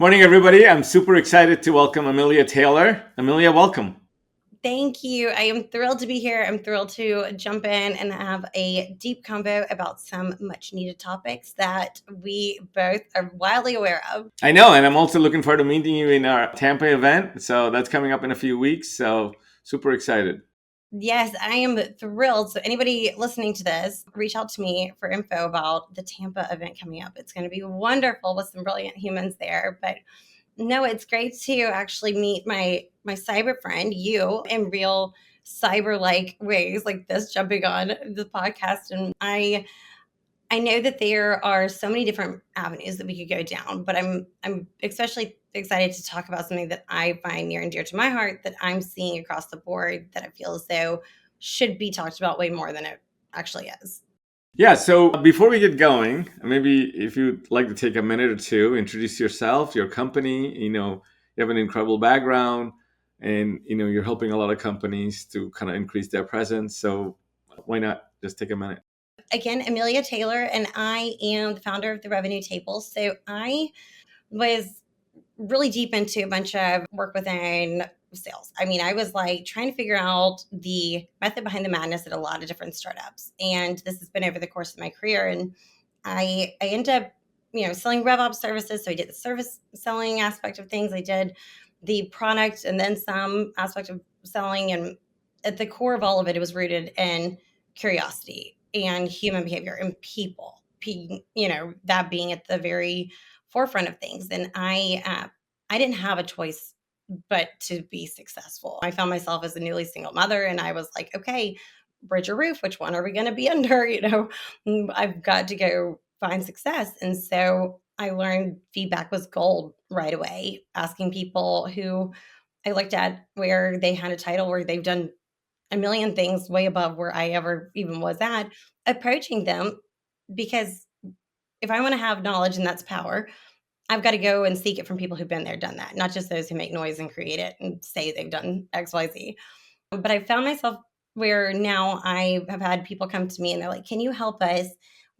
Morning, everybody. I'm super excited to welcome Amelia Taylor. Amelia, welcome. Thank you. I am thrilled to be here. I'm thrilled to jump in and have a deep convo about some much needed topics that we both are wildly aware of. I know, and I'm also looking forward to meeting you in our Tampa event. So that's coming up in a few weeks. So super excited. Yes, I am thrilled. So, anybody listening to this, reach out to me for info about the Tampa event coming up. It's going to be wonderful with some brilliant humans there. But no, it's great to actually meet my cyber friend, you, in real cyber like ways like this, jumping on the podcast. And I know that there are so many different avenues that we could go down, but I'm especially excited to talk about something that I find near and dear to my heart that I'm seeing across the board that I feel as though should be talked about way more than it actually is. Yeah. So before we get going, maybe if you'd like to take a minute or two, introduce yourself, your company. You have an incredible background, and you're helping a lot of companies to kind of increase their presence. So why not just take a minute? Again, Amelia Taylor, and I am the founder of the Revenue Table. So I was really deep into a bunch of work within sales. I mean, I was like trying to figure out the method behind the madness at a lot of different startups. And this has been over the course of my career. And I ended up, selling RevOps services. So I did the service selling aspect of things. I did the product and then some aspect of selling. And at the core of all of it, it was rooted in curiosity and human behavior and people. That being at the very forefront of things. And I didn't have a choice but to be successful. I found myself as a newly single mother, and I was like, okay, bridge or roof, which one are we going to be under? I've got to go find success. And so I learned feedback was gold right away, asking people who I looked at where they had a title where they've done a million things way above where I ever even was at, approaching them because if I want to have knowledge and that's power, I've got to go and seek it from people who've been there, done that, not just those who make noise and create it and say they've done XYZ. But I found myself where now I have had people come to me and they're like, can you help us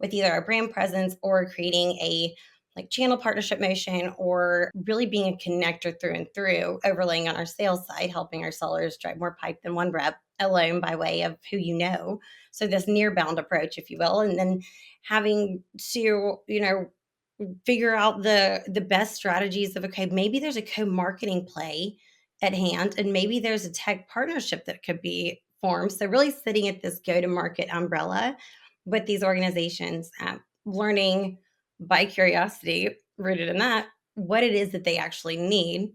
with either our brand presence or creating a like channel partnership motion or really being a connector through and through, overlaying on our sales side, helping our sellers drive more pipe than one rep alone by way of who you know. So this Nearbound approach, if you will, and then having to, figure out the best strategies of okay, maybe there's a co-marketing play at hand and maybe there's a tech partnership that could be formed. So really sitting at this go-to-market umbrella with these organizations, learning by curiosity, rooted in that, what it is that they actually need.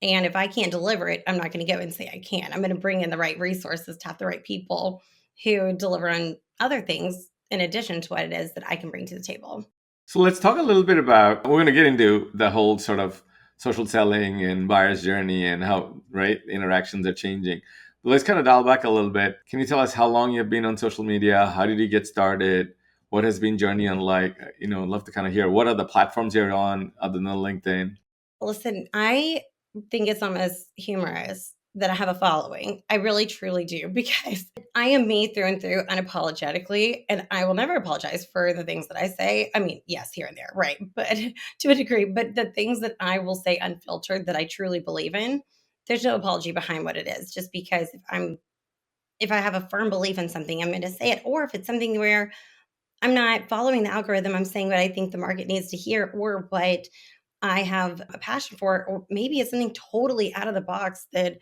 And if I can't deliver it, I'm not going to go and say I can't. I'm going to bring in the right resources to have the right people who deliver on other things in addition to what it is that I can bring to the table. So let's talk a little bit about, we're going to get into the whole sort of social selling and buyer's journey and how, right, interactions are changing. But let's kind of dial back a little bit. Can you tell us how long you've been on social media? How did you get started? What has been journey on like? I'd love to kind of hear what are the platforms you're on other than LinkedIn? Listen, I think it's almost humorous that I have a following. I really truly do because I am me through and through unapologetically, and I will never apologize for the things that I say. I mean, yes, here and there, right? But to a degree, but the things that I will say unfiltered that I truly believe in, there's no apology behind what it is. Just because if I have a firm belief in something, I'm going to say it. Or if it's something where I'm not following the algorithm, I'm saying what I think the market needs to hear or what I have a passion for, or maybe it's something totally out of the box that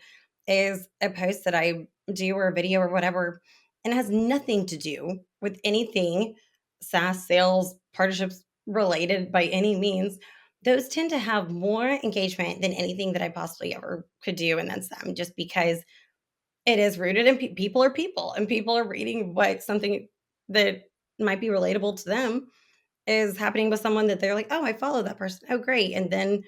is a post that I do or a video or whatever, and it has nothing to do with anything SaaS sales partnerships related by any means. Those tend to have more engagement than anything that I possibly ever could do, and then some, just because it is rooted in people, and people are reading what something that might be relatable to them is happening with someone that they're like, "Oh, I follow that person. Oh, great." And then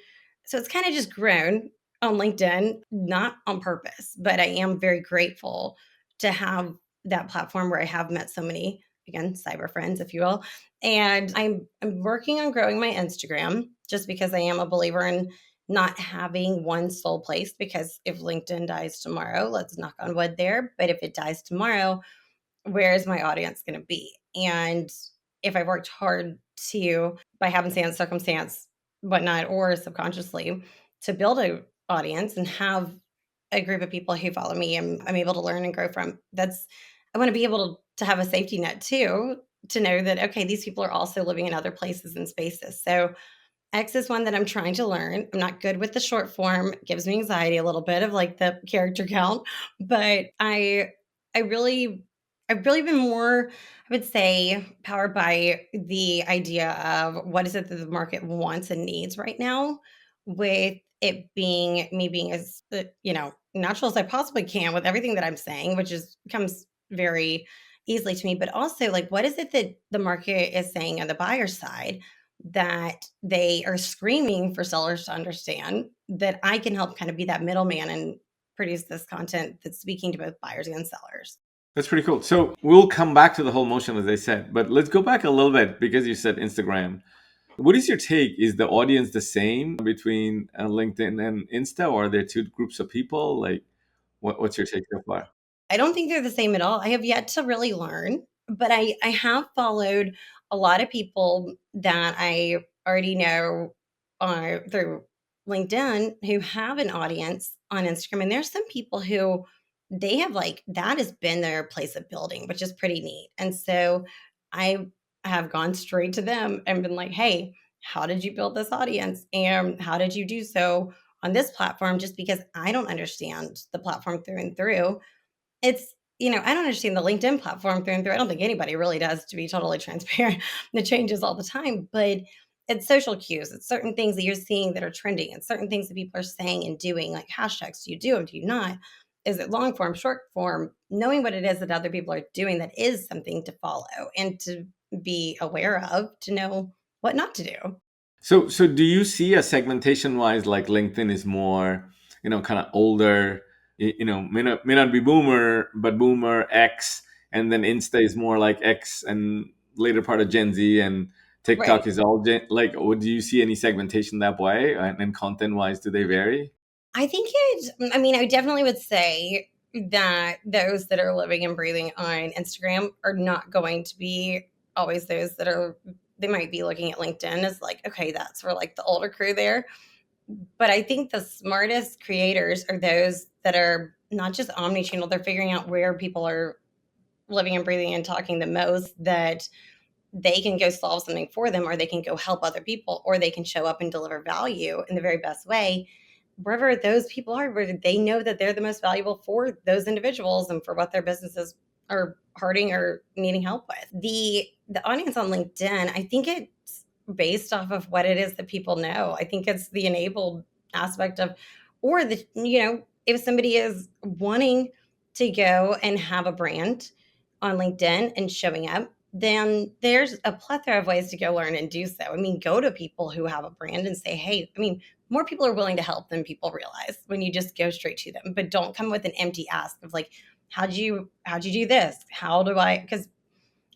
so it's kinda just grown on LinkedIn, not on purpose, but I am very grateful to have that platform where I have met so many, again, cyber friends, if you will. And I'm working on growing my Instagram just because I am a believer in not having one sole place because if LinkedIn dies tomorrow, let's knock on wood there, but if it dies tomorrow, where is my audience going to be? And if I worked hard to, by happenstance, circumstance, whatnot, or subconsciously, to build a audience and have a group of people who follow me and I'm able to learn and grow from. That's I want to be able to have a safety net too, to know that okay, these people are also living in other places and spaces. So X is one that I'm trying to learn. I'm not good with the short form. It gives me anxiety a little bit of like the character count, but I really I've really been more, I would say, powered by the idea of what is it that the market wants and needs right now, with it being me being as natural as I possibly can with everything that I'm saying, which is comes very easily to me, but also like what is it that the market is saying on the buyer side that they are screaming for sellers to understand, that I can help kind of be that middleman and produce this content that's speaking to both buyers and sellers. That's pretty cool. So we'll come back to the whole motion, as I said, but let's go back a little bit because you said Instagram. What is your take? Is the audience the same between LinkedIn and Insta, or are there two groups of people? Like, what's your take so far? I don't think they're the same at all. I have yet to really learn, but I have followed a lot of people that I already know through LinkedIn who have an audience on Instagram. And there's some people who they have like that has been their place of building, which is pretty neat. And so I have gone straight to them and been like, hey, how did you build this audience? And how did you do so on this platform? Just because I don't understand the platform through and through, I don't understand the LinkedIn platform through and through. I don't think anybody really does, to be totally transparent. It changes all the time, but it's social cues. It's certain things that you're seeing that are trending and certain things that people are saying and doing, like hashtags. Do you do them? Do you not? Is it long form, short form? Knowing what it is that other people are doing, that is something to follow and to be aware of, to know what not to do. So do you see a segmentation wise, like LinkedIn is more, kind of older, may not be boomer, but boomer X, and then Insta is more like X and later part of Gen Z, and TikTok Right. is all like, do you see any segmentation that way? And content wise, do they vary? I mean, I definitely would say that those that are living and breathing on Instagram are not going to be always those that are, they might be looking at LinkedIn as like, okay, that's for like the older crew there. But I think the smartest creators are those that are not just omni channel, they're figuring out where people are living and breathing and talking the most, that they can go solve something for them, or they can go help other people, or they can show up and deliver value in the very best way wherever those people are, where they know that they're the most valuable for those individuals and for what their businesses are hurting or needing help with. The audience on LinkedIn, I think it's based off of what it is that people know. I think it's the enabled aspect of, or if somebody is wanting to go and have a brand on LinkedIn and showing up, then there's a plethora of ways to go learn and do so. I mean, go to people who have a brand and say, hey, I mean, more people are willing to help than people realize when you just go straight to them. But don't come with an empty ask of like, how'd you do this? How do I, because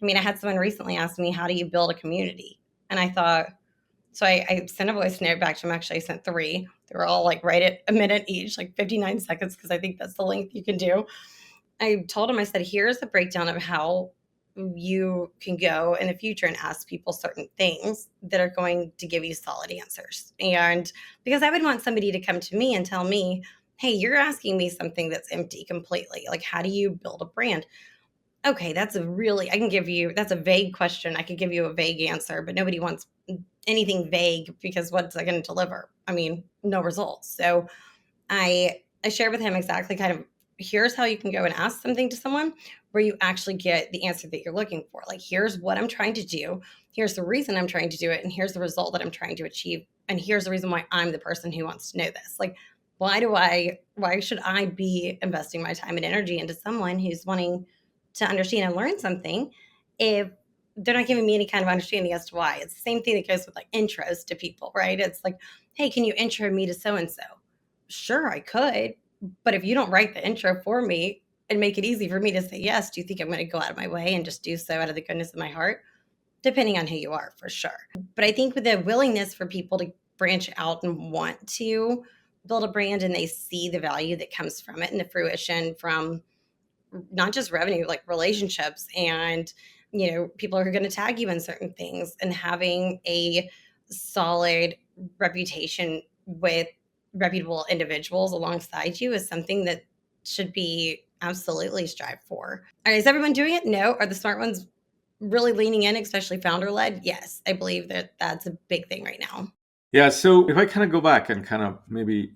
I mean, I had someone recently ask me, how do you build a community? And I thought, so I sent a voice note back to them. Actually, I sent three. They were all like right at a minute each, like 59 seconds, because I think that's the length you can do. I told him, I said, here's a breakdown of how you can go in the future and ask people certain things that are going to give you solid answers. And because I would want somebody to come to me and tell me, hey, you're asking me something that's empty completely. Like, how do you build a brand? Okay, that's a vague question. I could give you a vague answer, but nobody wants anything vague because what's that going to deliver? I mean, no results. So I share with him exactly kind of, here's how you can go and ask something to someone where you actually get the answer that you're looking for. Like, here's what I'm trying to do. Here's the reason I'm trying to do it. And here's the result that I'm trying to achieve. And here's the reason why I'm the person who wants to know this. Like, why should I be investing my time and energy into someone who's wanting to understand and learn something if they're not giving me any kind of understanding as to why? It's the same thing that goes with like intros to people, right? It's like, hey, can you intro me to so and so? Sure, I could. But if you don't write the intro for me and make it easy for me to say yes, do you think I'm going to go out of my way and just do so out of the goodness of my heart? Depending on who you are, for sure. But I think with the willingness for people to branch out and want to build a brand, and they see the value that comes from it and the fruition from not just revenue, like relationships, and people are going to tag you in certain things, and having a solid reputation with reputable individuals alongside you is something that should be absolutely strive for. All right, is everyone doing it? No. Are the smart ones really leaning in, especially founder led? Yes, I believe that that's a big thing right now. Yeah, so if I kind of go back and kind of maybe,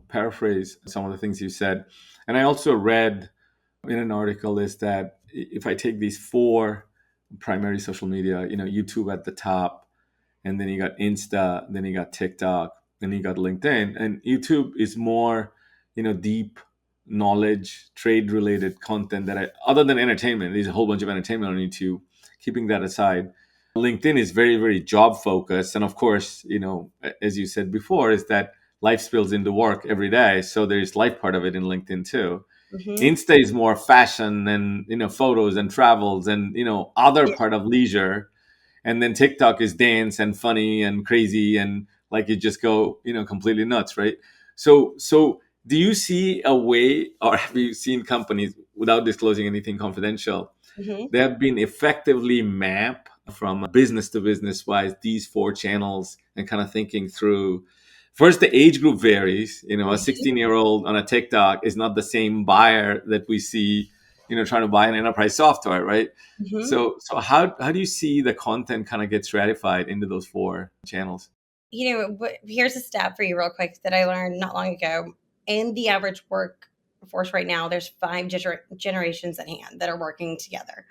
paraphrase some of the things you said, and I also read in an article is that if I take these four primary social media, YouTube at the top, and then you got Insta, then you got TikTok, then you got LinkedIn, and YouTube is more, deep knowledge, trade related content that other than entertainment, there's a whole bunch of entertainment on YouTube. Keeping that aside, LinkedIn is very, very job focused, and of course, as you said before, is that life spills into work every day, so there's life part of it in LinkedIn too. Hmm. Insta is more fashion and photos and travels and other Yeah. part of leisure, and then TikTok is dance and funny and crazy and like you just go completely nuts, right? So do you see a way, or have you seen companies, without disclosing anything confidential, Hmm. they have been effectively mapped from business to business wise these four channels and kind of thinking through. First, the age group varies. A Hmm. 16-year-old on a TikTok is not the same buyer that we see trying to buy an enterprise software, right? Hmm. So how do you see the content kind of get stratified into those four channels? Here's a stat for you, real quick, that I learned not long ago. In the average workforce right now, there's five generations at hand that are working together.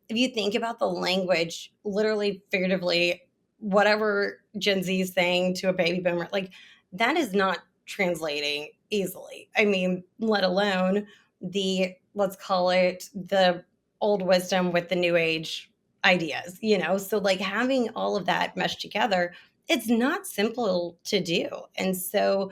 If you think about the language, literally, figuratively, whatever Gen Z is saying to a baby boomer, like that is not translating easily. I mean, let alone let's call it the old wisdom with the new age ideas. So, like, having all of that meshed together, it's not simple to do. And so,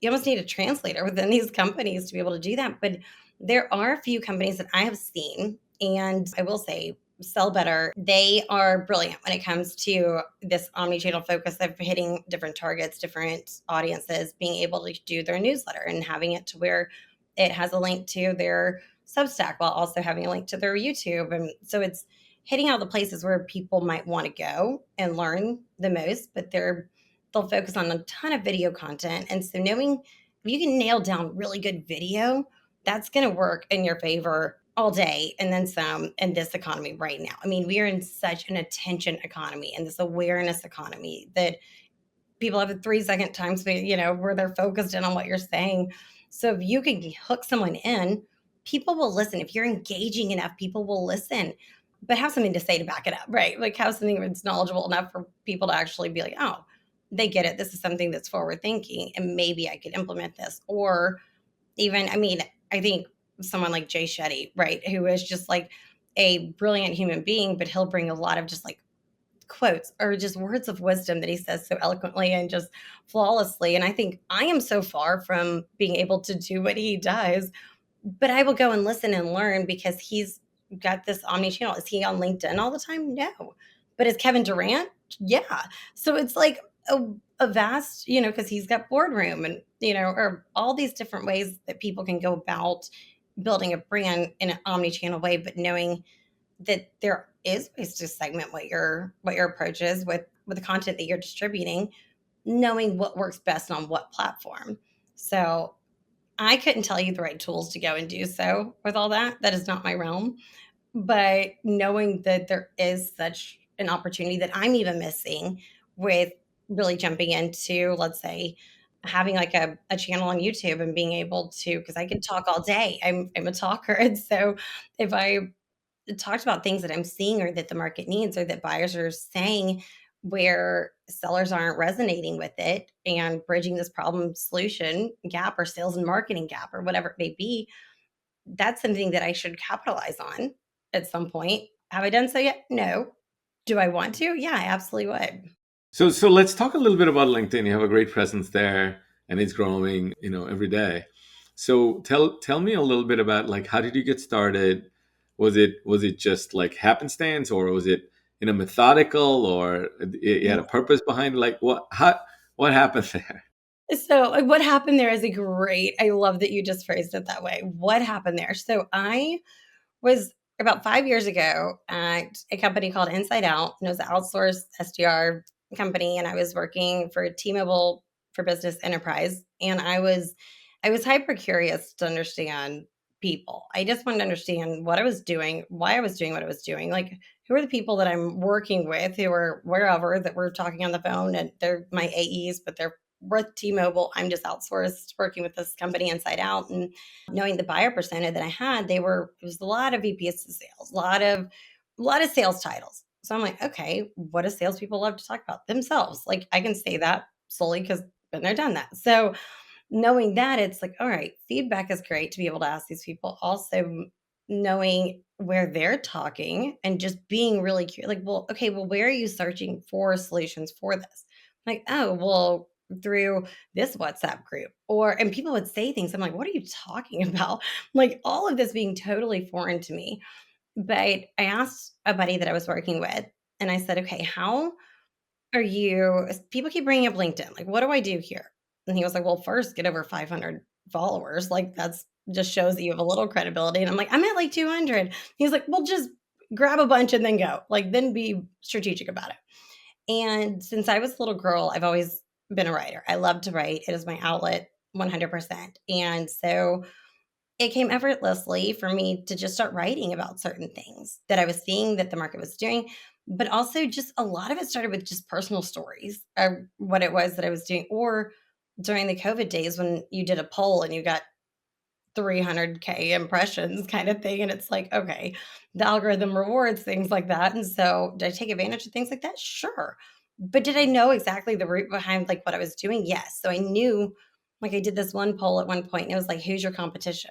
you almost need a translator within these companies to be able to do that. But there are a few companies that I have seen, and I will say, Sell Better, they are brilliant when it comes to this omni-channel focus of hitting different targets, different audiences, being able to do their newsletter and having it to where it has a link to their Substack while also having a link to their YouTube. And so it's hitting all the places where people might want to go and learn the most, but they'll focus on a ton of video content. And so knowing if you can nail down really good video, that's going to work in your favor all day and then some in this economy right now. I mean, we are in such an attention economy and this awareness economy that people have a 3-second time span, where they're focused in on what you're saying. So if you can hook someone in, people will listen. If you're engaging enough, people will listen, but have something to say to back it up, right? Like have something that's knowledgeable enough for people to actually be like, oh, they get it. This is something that's forward thinking, and maybe I could implement this. Or even, I mean, I think someone like Jay Shetty, right, who is just like a brilliant human being, but he'll bring a lot of just like quotes or just words of wisdom that he says so eloquently and just flawlessly. And I think I am so far from being able to do what he does, but I will go and listen and learn because he's got this omni channel. Is he on LinkedIn all the time? No. But is Kevin Durant? Yeah. So it's like a vast, because he's got boardroom and, or all these different ways that people can go about building a brand in an omni channel way, but knowing that there is ways to segment what your approach is with the content that you're distributing, knowing what works best on what platform. So I couldn't tell you the right tools to go and do so with all that. That is not my realm. But knowing that there is such an opportunity that I'm even missing with really jumping into, let's say, having like a channel on YouTube and being able to, because I can talk all day. I'm a talker. And so if I talked about things that I'm seeing or that the market needs or that buyers are saying where sellers aren't resonating with it and bridging this problem solution gap or sales and marketing gap or whatever it may be, that's something that I should capitalize on at some point. Have I done so yet? No. Do I want to? Yeah, I absolutely would. So let's talk a little bit about LinkedIn. You have a great presence there, and it's growing, every day. So tell me a little bit about, like, how did you get started? Was it just like happenstance, or was it methodical, or you had a purpose behind it? Like what happened there? So, what happened there is a great, I love that you just phrased it that way. What happened there? So, I was about 5 years ago at a company called Inside Out, and it was an outsourced SDR. company and I was working for T-Mobile for Business Enterprise, and I was hyper curious to understand people. I just wanted to understand what I was doing, why I was doing what I was doing. Like, who are the people that I'm working with who are wherever that we're talking on the phone and they're my AEs, but they're with T-Mobile. I'm just outsourced working with this company inside out. And knowing the buyer persona that I had, it was a lot of VPs of sales, a lot of sales titles. So I'm like, okay, what do salespeople love to talk about? Themselves. Like I can say that solely because been there, done that. So knowing that, it's like, all right, feedback is great to be able to ask these people. Also, knowing where they're talking and just being really curious, like, well, okay, well, where are you searching for solutions for this? Like, oh, well, through this WhatsApp group. And people would say things. I'm like, what are you talking about? Like, all of this being totally foreign to me. But I asked a buddy that I was working with, and I said, okay, how are you people keep bringing up LinkedIn. Like, what do I do here? And he was like, well, first get over 500 followers. Like, that's just shows that you have a little credibility. And I'm like, I'm at like 200. He's like, well, just grab a bunch and then go. Like, then be strategic about it. And since I was a little girl, I've always been a writer. I love to write. It is my outlet 100%. And so it came effortlessly for me to just start writing about certain things that I was seeing that the market was doing, but also just a lot of it started with just personal stories of what it was that I was doing. Or during the COVID days when you did a poll and you got 300K impressions kind of thing. And it's like, okay, the algorithm rewards things like that. And so did I take advantage of things like that? Sure. But did I know exactly the root behind like what I was doing? Yes. So I knew, like, I did this one poll at one point and it was like, who's your competition?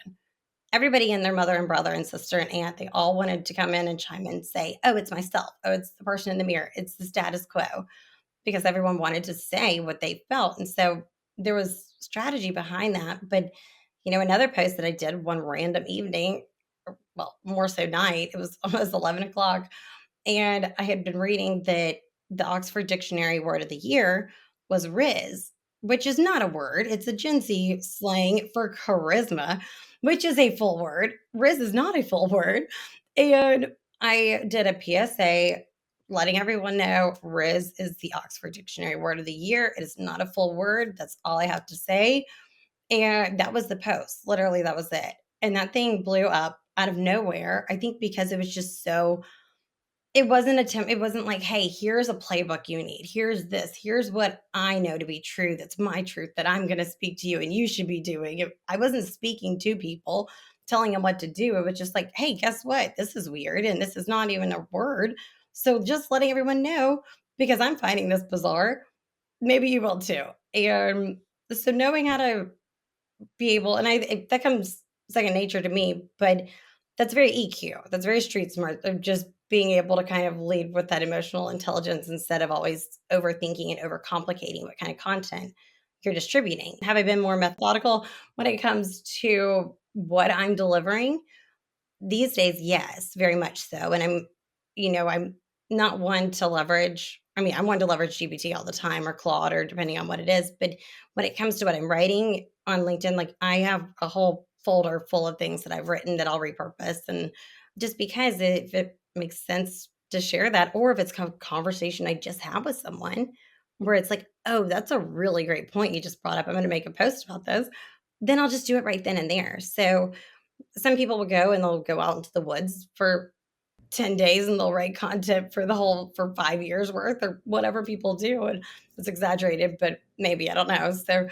Everybody and their mother and brother and sister and aunt, they all wanted to come in and chime in and say, oh, it's myself. Oh, it's the person in the mirror. It's the status quo, because everyone wanted to say what they felt. And so there was strategy behind that. But, another post that I did one random evening, well, more so night, it was almost 11 o'clock. And I had been reading that the Oxford Dictionary word of the year was Riz, which is not a word. It's a Gen Z slang for charisma, which is a full word. Riz is not a full word. And I did a PSA letting everyone know Riz is the Oxford Dictionary word of the year. It is not a full word. That's all I have to say. And that was the post. Literally, that was it. And that thing blew up out of nowhere. I think because it was just so it wasn't like, "Hey, here's a playbook you need. Here's this. Here's what I know to be true. That's my truth that I'm gonna speak to you and you should be doing." I wasn't speaking to people, telling them what to do. It was just like, "Hey, guess what? This is weird and this is not even a word." So just letting everyone know, because I'm finding this bizarre, maybe you will too. And so knowing how to be able, and that comes second nature to me, but that's very EQ. That's very street smart of just being able to kind of lead with that emotional intelligence instead of always overthinking and overcomplicating what kind of content you're distributing. Have I been more methodical when it comes to what I'm delivering? These days, yes, very much so, and I'm not one to leverage. I mean, I'm one to leverage GPT all the time or Claude or depending on what it is, but when it comes to what I'm writing on LinkedIn, like, I have a whole folder full of things that I've written that I'll repurpose, and just because if it makes sense to share that, or if it's kind of a conversation I just had with someone where it's like, "Oh, that's a really great point you just brought up. I'm gonna make a post about this," then I'll just do it right then and there. So some people will go and they'll go out into the woods for 10 days and they'll write content for 5 years worth or whatever people do, and it's exaggerated, but maybe, I don't know. So,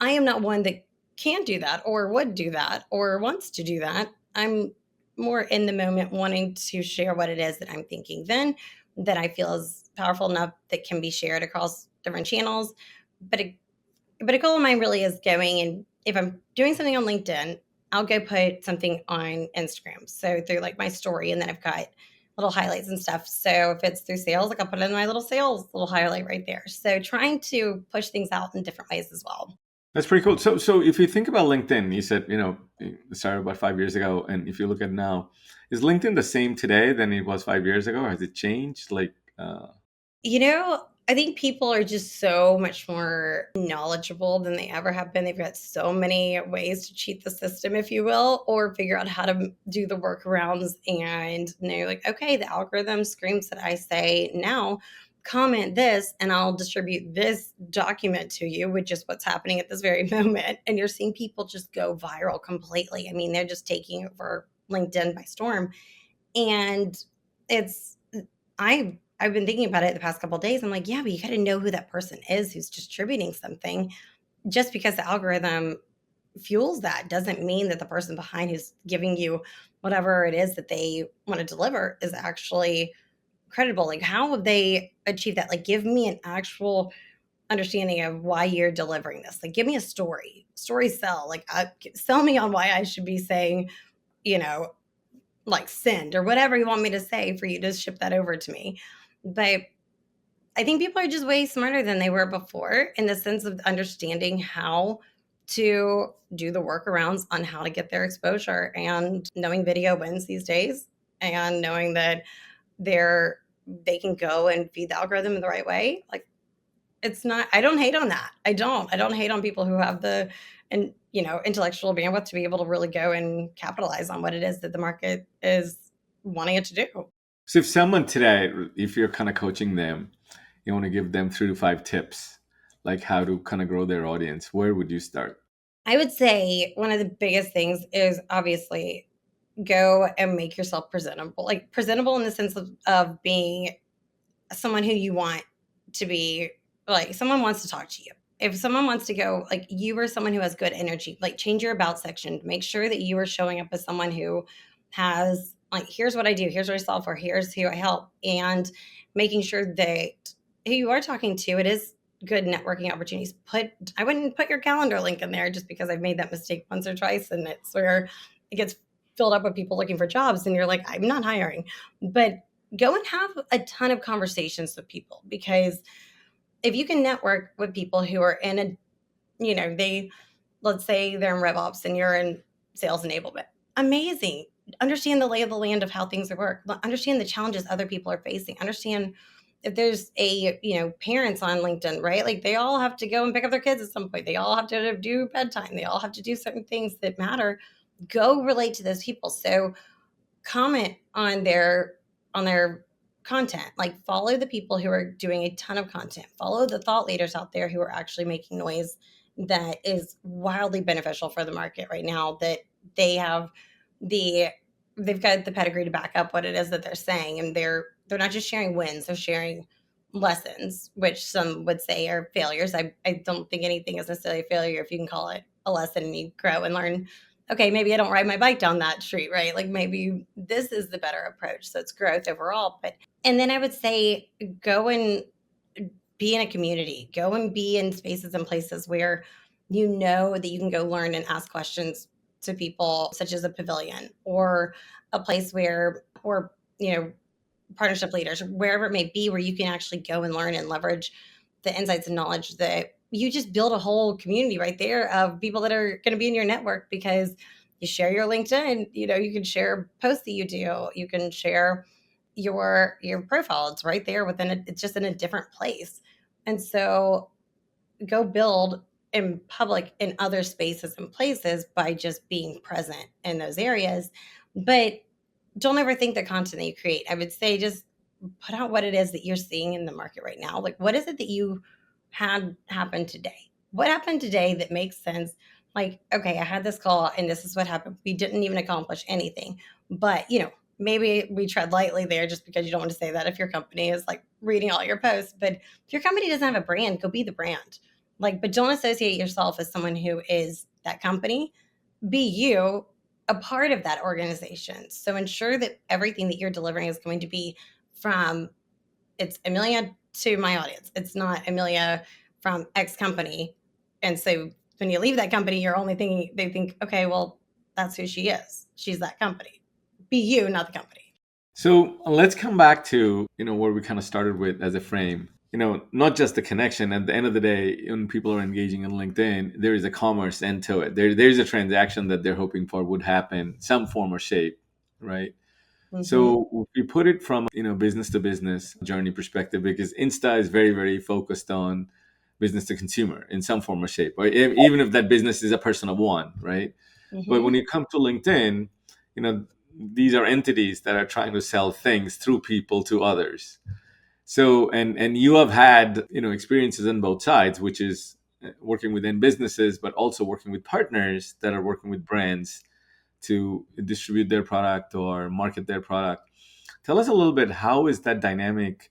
I am not one that can do that or would do that or wants to do that. I'm more in the moment wanting to share what it is that I'm thinking then, that I feel is powerful enough that can be shared across different channels. But a goal of mine really is going, and if I'm doing something on LinkedIn, I'll go put something on Instagram. So through like my story, and then I've got little highlights and stuff. So if it's through sales, like I'll put it in my little sales little highlight right there. So trying to push things out in different ways as well. That's pretty cool. So if you think about LinkedIn, you said it started about 5 years ago, and if you look at now, is LinkedIn the same today than it was 5 years ago? Has it changed? I think people are just so much more knowledgeable than they ever have been. They've got so many ways to cheat the system, if you will, or figure out how to do the workarounds and know, like, okay, the algorithm screams that I say now comment this and I'll distribute this document to you, which is what's happening at this very moment. And you're seeing people just go viral completely. I mean, they're just taking over LinkedIn by storm. And it's I've been thinking about it the past couple of days. I'm like, yeah, but you got to know who that person is who's distributing something. Just because the algorithm fuels that doesn't mean that the person behind who's giving you whatever it is that they want to deliver is actually credible. Like, how would they achieve that? Like, give me an actual understanding of why you're delivering this. Like, give me a story sell. Like, sell me on why I should be saying, you know, like send or whatever you want me to say for you to ship that over to me. But I think people are just way smarter than they were before in the sense of understanding how to do the workarounds on how to get their exposure and knowing video wins these days and knowing that they're they can go and feed the algorithm in the right way. Like, it's not, I don't hate on that. I don't hate on people who have the and intellectual bandwidth to be able to really go and capitalize on what it is that the market is wanting it to do. So if someone today, if you're kind of coaching them, you want to give them 3 to 5 tips, like how to kind of grow their audience, where would you start? I would say one of the biggest things is obviously go and make yourself presentable. Like, presentable in the sense of being someone who you want to be, like someone wants to talk to you. If someone wants to go, like, you are someone who has good energy, like change your about section. Make sure that you are showing up as someone who has, like, here's what I do, here's what I solve for, here's who I help, and making sure that who you are talking to, it is good networking opportunities. I wouldn't put your calendar link in there just because I've made that mistake once or twice, and it's where it gets filled up with people looking for jobs, and you're like, I'm not hiring. But go and have a ton of conversations with people, because if you can network with people who are in a, they, let's say they're in RevOps and you're in sales enablement, amazing. Understand the lay of the land of how things work. Understand the challenges other people are facing. Understand if there's parents on LinkedIn, right? Like, they all have to go and pick up their kids at some point. They all have to do bedtime. They all have to do certain things that matter. Go relate to those people. So comment on their content. Like, follow the people who are doing a ton of content. Follow the thought leaders out there who are actually making noise that is wildly beneficial for the market right now, that they have the they've got the pedigree to back up what it is that they're saying, and they're not just sharing wins, they're sharing lessons, which some would say are failures. I don't think anything is necessarily a failure if you can call it a lesson and you grow and learn, okay, maybe I don't ride my bike down that street, right? Like, maybe this is the better approach. So it's growth overall. And then I would say go and be in a community, go and be in spaces and places where you know that you can go learn and ask questions to people, such as a pavilion or a place where, or, partnership leaders, wherever it may be, where you can actually go and learn and leverage the insights and knowledge that you just build a whole community right there of people that are going to be in your network, because you share your LinkedIn, you can share posts that you do, you can share your profile. It's right there within it. It's just in a different place. And so go build in public in other spaces and places by just being present in those areas. But don't ever think the content that you create. I would say just put out what it is that you're seeing in the market right now. Like, what is it that you had happen today? What happened today that makes sense? Like, okay, I had this call and this is what happened. We didn't even accomplish anything. But, maybe we tread lightly there, just because you don't want to say that if your company is like reading all your posts. But if your company doesn't have a brand, go be the brand. Like, but don't associate yourself as someone who is that company. Be you, a part of that organization. So ensure that everything that you're delivering is going to be from, it's Amelia to my audience. It's not Amelia from X company. And so when you leave that company, you're only thinking, they think, okay, well, that's who she is. She's that company. Be you, not the company. So let's come back to, where we kind of started with as a frame. Not just the connection. At the end of the day, when people are engaging on LinkedIn, there is a commerce end to it. There's a transaction that they're hoping for would happen, some form or shape, right? Mm-hmm. So we put it from business to business journey perspective, because Insta is very, very focused on business to consumer in some form or shape, or even if that business is a person of one, right? But when Mm-hmm. you come to LinkedIn, you know these are entities that are trying to sell things through people to others. So, and you have had, experiences on both sides, which is working within businesses, but also working with partners that are working with brands to distribute their product or market their product. Tell us a little bit, how is that dynamic?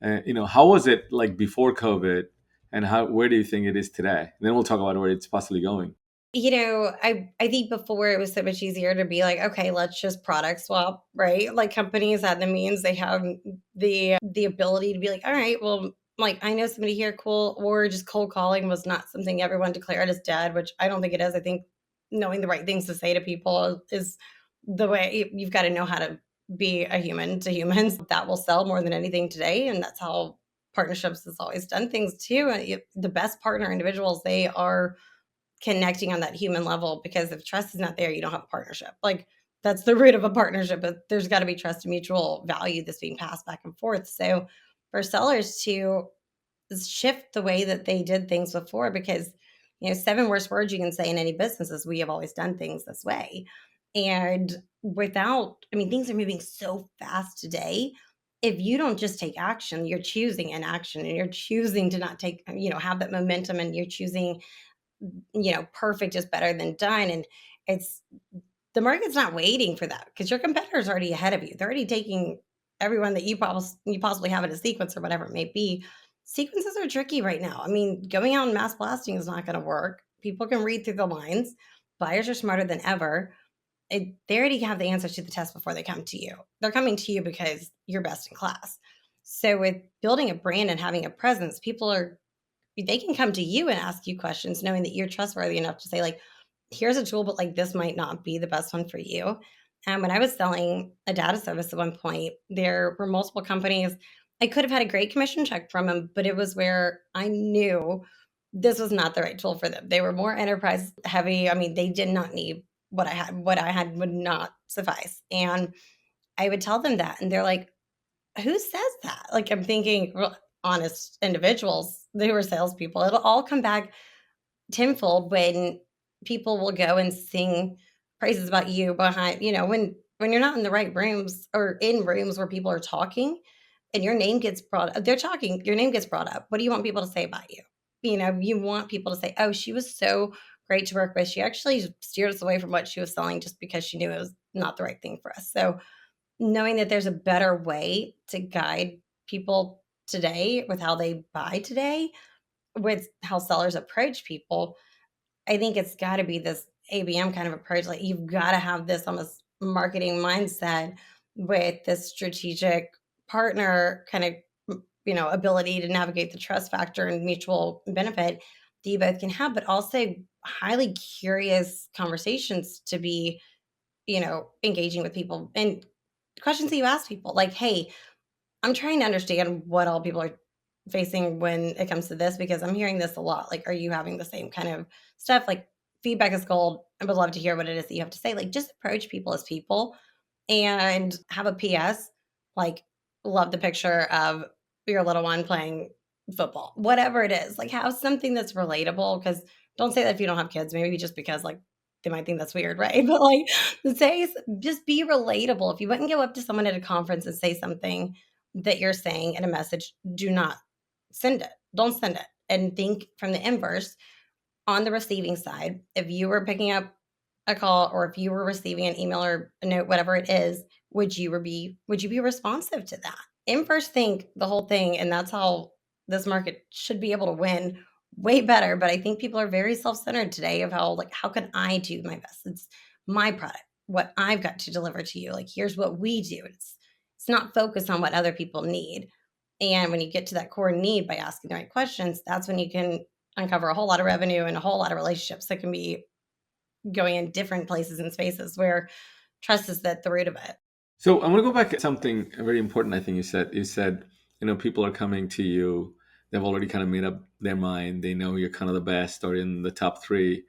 How was it like before COVID, and where do you think it is today? And then we'll talk about where it's possibly going. I think before it was so much easier to be like, okay, let's just product swap, right? Like companies had the means, they have the ability to be like, all right, well, like I know somebody here, cool. Or just cold calling was not something everyone declared as dead, which I don't think it is. I think knowing the right things to say to people is the way you've got to know how to be a human to humans. That will sell more than anything today, and that's how partnerships has always done things too. The best partner individuals, they are connecting on that human level, because if trust is not there, you don't have a partnership. Like that's the root of a partnership, but there's got to be trust and mutual value that's being passed back and forth. So for sellers to shift the way that they did things before, because seven worst words you can say in any business is we have always done things this way. And things are moving so fast today. If you don't just take action, you're choosing inaction, and you're choosing to not take, have that momentum, and you're choosing, perfect is better than done. And it's the market's not waiting for that, because your competitor's already ahead of you. They're already taking everyone that you possibly have in a sequence or whatever it may be. Sequences are tricky right now. I mean, going out and mass blasting is not going to work. People can read through the lines. Buyers are smarter than ever. They already have the answers to the test before they come to you. They're coming to you because you're best in class. So with building a brand and having a presence, they can come to you and ask you questions knowing that you're trustworthy enough to say, like, here's a tool, but like this might not be the best one for you. And when I was selling a data service at one point, there were multiple companies. I could have had a great commission check from them, but it was where I knew this was not the right tool for them. They were more enterprise heavy. I mean, they did not need what I had. What I had would not suffice. And I would tell them that. And they're like, who says that? Like, I'm thinking, well, honest individuals, they were salespeople. It'll all come back tenfold when people will go and sing praises about you behind, when you're not in the right rooms or in rooms where people are talking and your name gets brought up. They're talking, your name gets brought up. What do you want people to say about you? You want people to say, oh, she was so great to work with. She actually steered us away from what she was selling just because she knew it was not the right thing for us. So knowing that there's a better way to guide people today with how they buy today, with how sellers approach people, I think it's got to be this ABM kind of approach. Like you've got to have this almost marketing mindset with this strategic partner kind of, ability to navigate the trust factor and mutual benefit that you both can have, but also highly curious conversations to be, engaging with people, and questions that you ask people like, hey, I'm trying to understand what all people are facing when it comes to this, because I'm hearing this a lot. Like, are you having the same kind of stuff? Like, feedback is gold. I would love to hear what it is that you have to say. Like, just approach people as people and have a PS. Like, love the picture of your little one playing football, whatever it is. Like, have something that's relatable. Because don't say that if you don't have kids, maybe just because, like, they might think that's weird, right? But like, just be relatable. If you wouldn't go up to someone at a conference and say something that you're saying in a message, do not send it. Don't send it. And think from the inverse on the receiving side. If you were picking up a call, or if you were receiving an email or a note, whatever it is, would you be responsive to that? Inverse think the whole thing, and that's how this market should be able to win way better. But I think people are very self-centered today of how, like, how can I do my best? It's my product, what I've got to deliver to you. Like, here's what we do. It's not focused on what other people need. And when you get to that core need by asking the right questions, that's when you can uncover a whole lot of revenue and a whole lot of relationships that can be going in different places and spaces where trust is at the root of it. So I want to go back to something very important. I think you said, people are coming to you. They've already kind of made up their mind. They know you're kind of the best or in the top three.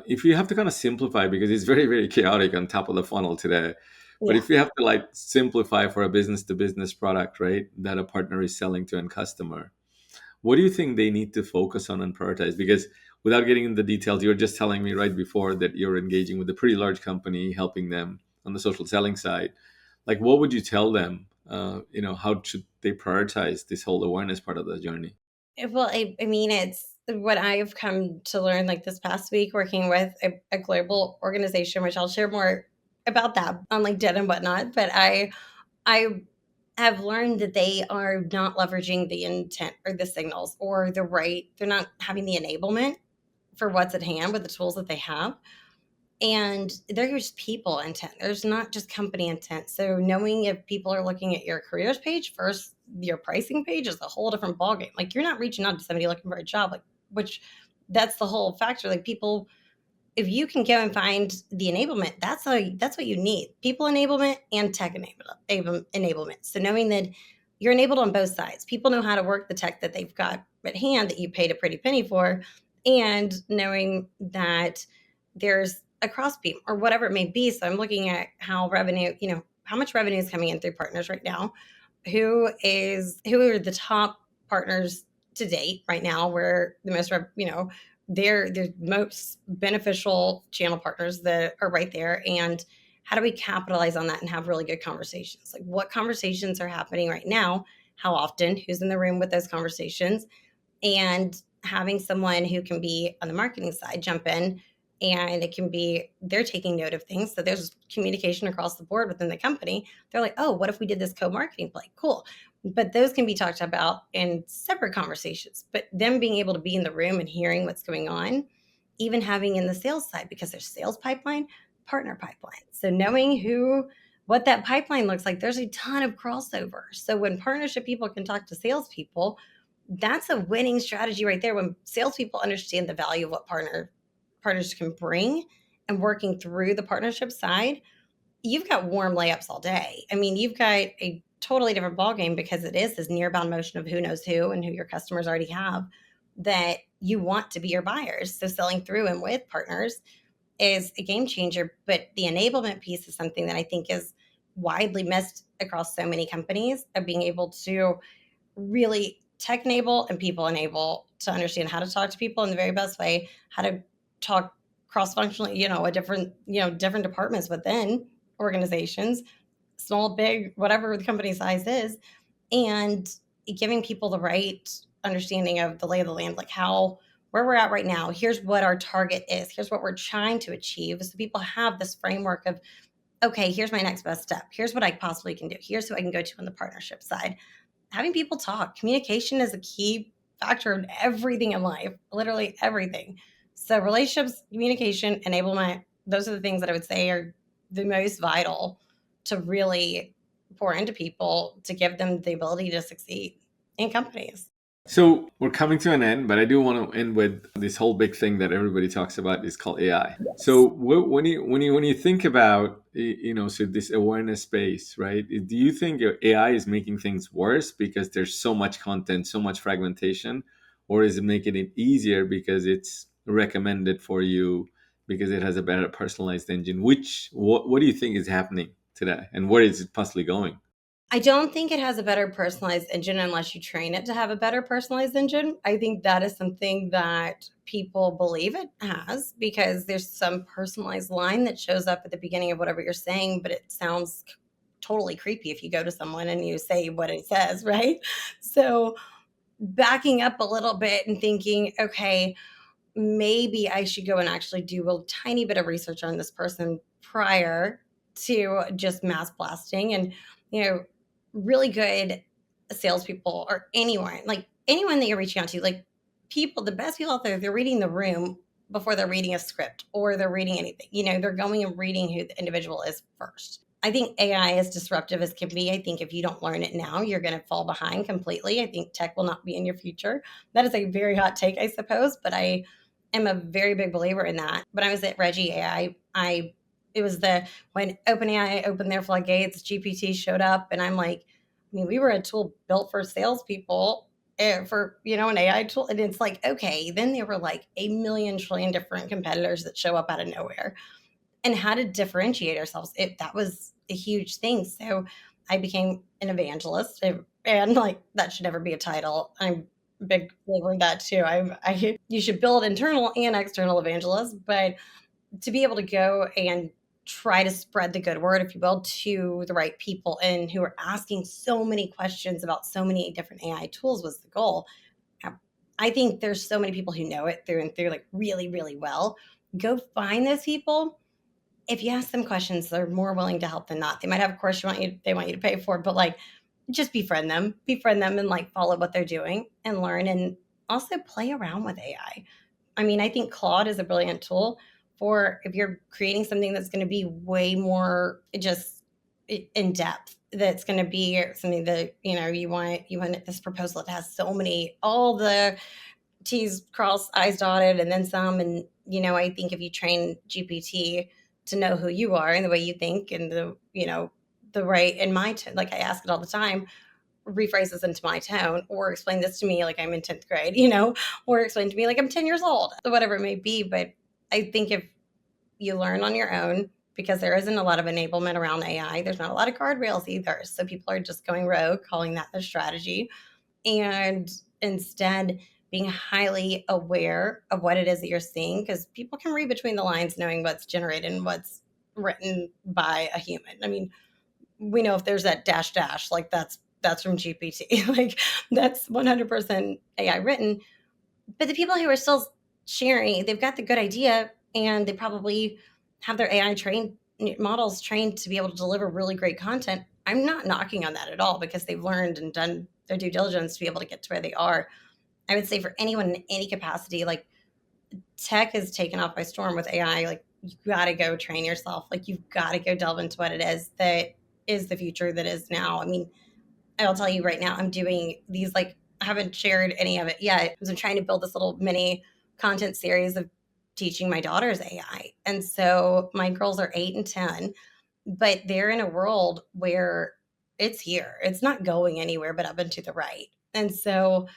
If you have to kind of simplify, because it's very, very chaotic on top of the funnel today, but Yeah. if you have to like simplify for a business to business product, right, that a partner is selling to end customer, what do you think they need to focus on and prioritize? Because without getting into the details, you were just telling me right before that you're engaging with a pretty large company, helping them on the social selling side. Like, what would you tell them how should they prioritize this whole awareness part of the journey? Well, I mean, it's what I've come to learn like this past week working with a global organization, which I'll share more about that on LinkedIn and whatnot. But I have learned that they are not leveraging the intent or the signals or the right, they're not having the enablement for what's at hand with the tools that they have. And there's people intent. There's not just company intent. So knowing if people are looking at your careers page versus your pricing page is a whole different ballgame. Like you're not reaching out to somebody looking for a job, like which that's the whole factor. Like people, if you can go and find the enablement, that's what you need. People enablement and tech enablement. So knowing that you're enabled on both sides. People know how to work the tech that they've got at hand that you paid a pretty penny for, and knowing that there's a cross beam or whatever it may be. So I'm looking at how revenue, how much revenue is coming in through partners right now, who are the top partners to date right now, where the most they're the most beneficial channel partners that are right there, and how do we capitalize on that and have really good conversations? Like what conversations are happening right now, how often, who's in the room with those conversations, and having someone who can be on the marketing side jump in, and it can be they're taking note of things, so there's communication across the board within the company. They're like, oh, what if we did this co-marketing play? Cool. But those can be talked about in separate conversations, but them being able to be in the room and hearing what's going on, even having in the sales side, because there's sales pipeline, partner pipeline, so knowing who what that pipeline looks like, there's a ton of crossover. So when partnership people can talk to salespeople, that's a winning strategy right there. When salespeople understand the value of what partners can bring and working through the partnership side, you've got warm layups all day. I mean, you've got a totally different ballgame because it is this nearbound motion of who knows who and who your customers already have that you want to be your buyers. So selling through and with partners is a game changer. But the enablement piece is something that I think is widely missed across so many companies, of being able to really tech enable and people enable to understand how to talk to people in the very best way, how to talk cross functionally, a different, different departments within organizations, small, big, whatever the company size is, and giving people the right understanding of the lay of the land, like how where we're at right now. Here's what our target is. Here's what we're trying to achieve. So people have this framework of, okay, here's my next best step. Here's what I possibly can do. Here's who I can go to on the partnership side. Having people talk. Communication is a key factor in everything in life, literally everything. So relationships, communication, enablement, those are the things that I would say are the most vital to really pour into people to give them the ability to succeed in companies. So we're coming to an end, but I do want to end with this whole big thing that everybody talks about is called AI. So when you think about so this awareness space, right? Do you think your AI is making things worse because there's so much content, so much fragmentation, or is it making it easier because it's recommended for you because it has a better personalized engine? What do you think is happening today, and where is it possibly going? I don't think it has a better personalized engine unless you train it to have a better personalized engine. I think that is something that people believe it has because there's some personalized line that shows up at the beginning of whatever you're saying, but it sounds totally creepy if you go to someone and you say what it says, right? So backing up a little bit and thinking, okay, maybe I should go and actually do a tiny bit of research on this person prior to just mass blasting. And, really good salespeople or anyone, like anyone that you're reaching out to, like people, the best people out there, they're reading the room before they're reading a script or they're reading anything. They're going and reading who the individual is first. I think AI, as disruptive as can be, I think if you don't learn it now, you're going to fall behind completely. I think tech will not be in your future. That is a very hot take, I suppose, but I am a very big believer in that. When I was at Reggie AI, it was when OpenAI opened their floodgates, GPT showed up, and I'm like, I mean, we were a tool built for salespeople, for an AI tool, and it's like, okay. Then there were like a million trillion different competitors that show up out of nowhere, and how to differentiate ourselves. That was a huge thing. So I became an evangelist, and like that should never be a title. I'm a big believer in that too. You should build internal and external evangelists, but to be able to go and try to spread the good word, if you will, to the right people and who are asking so many questions about so many different AI tools was the goal. I think there's so many people who know it through and through, like really, really well. Go find those people. If you ask them questions, they're more willing to help than not. They might have a course they want you to pay for, but like just befriend them and like follow what they're doing and learn and also play around with AI. I mean, I think Claude is a brilliant tool for if you're creating something that's going to be way more just in depth. That's going to be something that you want this proposal that has so many all the T's crossed, I's dotted, and then some. And I think if you train GPT to know who you are and the way you think and the right in my like I ask it all the time, rephrase this into my tone or explain this to me like I'm in 10th grade, or explain to me like I'm 10 years old, whatever it may be. But I think if you learn on your own, because there isn't a lot of enablement around AI, there's not a lot of guardrails either. So people are just going rogue, calling that their strategy. And instead, being highly aware of what it is that you're seeing, because people can read between the lines knowing what's generated and what's written by a human. I mean, we know if there's that dash dash, like that's from GPT. Like that's 100% AI written. But the people who are still sharing, they've got the good idea and they probably have their AI trained models trained to be able to deliver really great content. I'm not knocking on that at all because they've learned and done their due diligence to be able to get to where they are. I would say for anyone in any capacity, like tech is taken off by storm with AI. Like you got to go train yourself. Like you've got to go delve into what it is that is the future that is now. I mean, I'll tell you right now, I'm doing these like I haven't shared any of it yet because I'm trying to build this little mini content series of teaching my daughters AI. And so my girls are 8 and 10, but they're in a world where it's here. It's not going anywhere but up and to the right. And so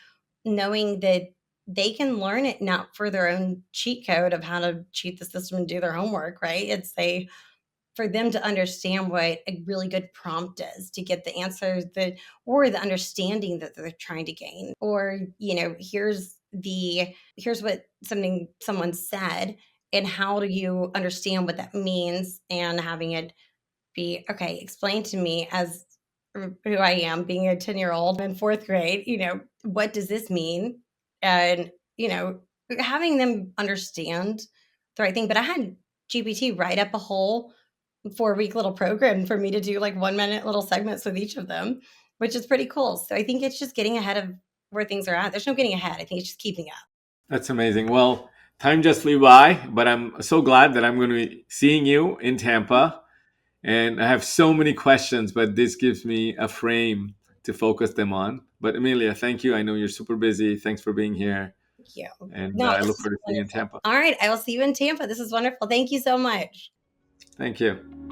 knowing that they can learn it not for their own cheat code of how to cheat the system and do their homework, right? It's a for them to understand what a really good prompt is to get the answers that or the understanding that they're trying to gain, or here's what someone said and how do you understand what that means, and having it be okay, explain to me as who I am, being a 10-year-old in fourth grade, what does this mean? And, having them understand the right thing. But I had GPT write up a whole 4-week little program for me to do like 1 minute little segments with each of them, which is pretty cool. So I think it's just getting ahead of where things are at. There's no getting ahead. I think it's just keeping up. That's amazing. Well, time just flew by, but I'm so glad that I'm going to be seeing you in Tampa. And I have so many questions, but this gives me a frame to focus them on. But Amelia, thank you. I know you're super busy. Thanks for being here. Thank you. And No, I this look is forward to seeing you in wonderful. Tampa. All right. I will see you in Tampa. This is wonderful. Thank you so much. Thank you.